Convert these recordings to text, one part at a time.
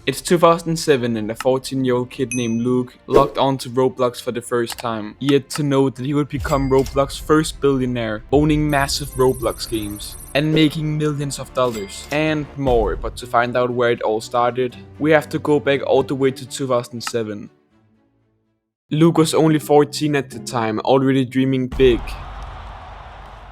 It's 2007 and a 14-year-old kid named Luke logged onto Roblox for the first time. He had to know that he would become Roblox's first billionaire, owning massive Roblox games and making millions of dollars and more. But to find out where it all started, we have to go back all the way to 2007. Luke was only 14 at the time, already dreaming big,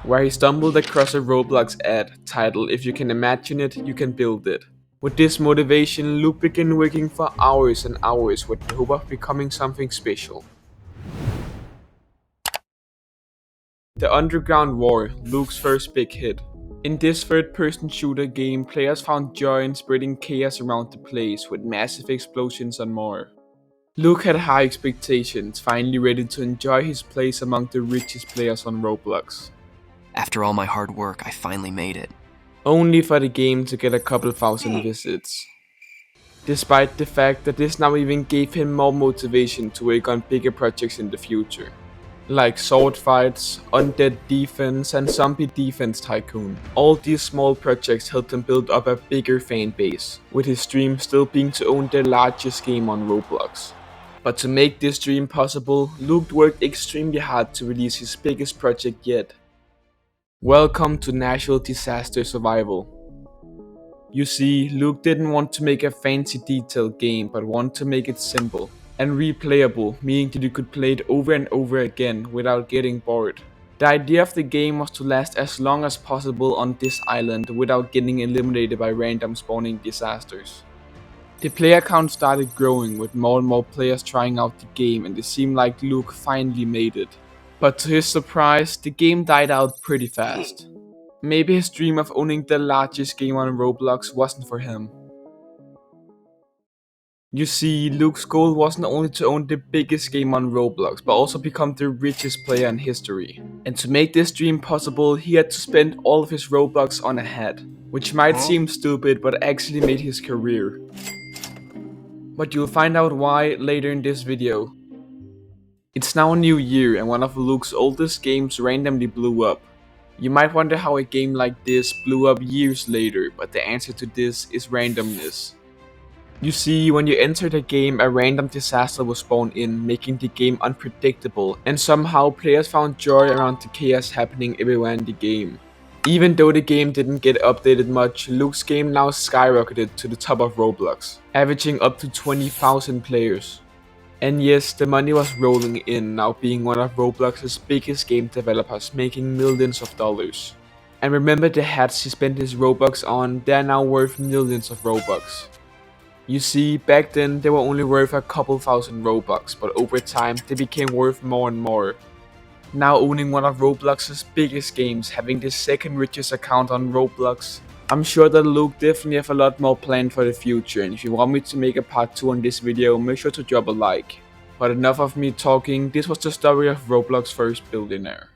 where he stumbled across a Roblox ad titled "If you can imagine it, you can build it." With this motivation, Luke began working for hours and hours with the hope of becoming something special. The Underground War, Luke's first big hit. In this third-person shooter game, players found joy in spreading chaos around the place with massive explosions and more. Luke had high expectations, finally ready to enjoy his place among the richest players on Roblox. After all my hard work, I finally made it. Only for the game to get a couple thousand visits. Despite the fact that this now even gave him more motivation to work on bigger projects in the future, like sword fights, undead defense and zombie defense tycoon. All these small projects helped him build up a bigger fan base, with his dream still being to own the largest game on Roblox. But to make this dream possible, Luke worked extremely hard to release his biggest project yet. Welcome to Natural Disaster Survival. You see, Luke didn't want to make a fancy detailed game, but wanted to make it simple and replayable, meaning that you could play it over and over again without getting bored. The idea of the game was to last as long as possible on this island without getting eliminated by random spawning disasters. The player count started growing with more and more players trying out the game, and it seemed like Luke finally made it. But to his surprise, the game died out pretty fast. Maybe his dream of owning the largest game on Roblox wasn't for him. You see, Luke's goal wasn't only to own the biggest game on Roblox, but also become the richest player in history. And to make this dream possible, he had to spend all of his Robux on a hat, which might seem stupid but actually made his career. But you'll find out why later in this video. It's now a new year and one of Luke's oldest games randomly blew up. You might wonder how a game like this blew up years later, but the answer to this is randomness. You see, when you enter the game, a random disaster will spawn in, making the game unpredictable, and somehow players found joy around the chaos happening everywhere in the game. Even though the game didn't get updated much, Luke's game now skyrocketed to the top of Roblox, averaging up to 20,000 players. And yes, the money was rolling in, now being one of Roblox's biggest game developers, making millions of dollars. And remember the hats he spent his Robux on, they're now worth millions of Robux. You see, back then they were only worth a couple thousand Robux, but over time they became worth more and more. Now owning one of Roblox's biggest games, having the second richest account on Roblox, I'm sure that Luke definitely have a lot more planned for the future, and if you want me to make a part 2 on this video, make sure to drop a like. But enough of me talking, this was the story of Roblox's first billionaire.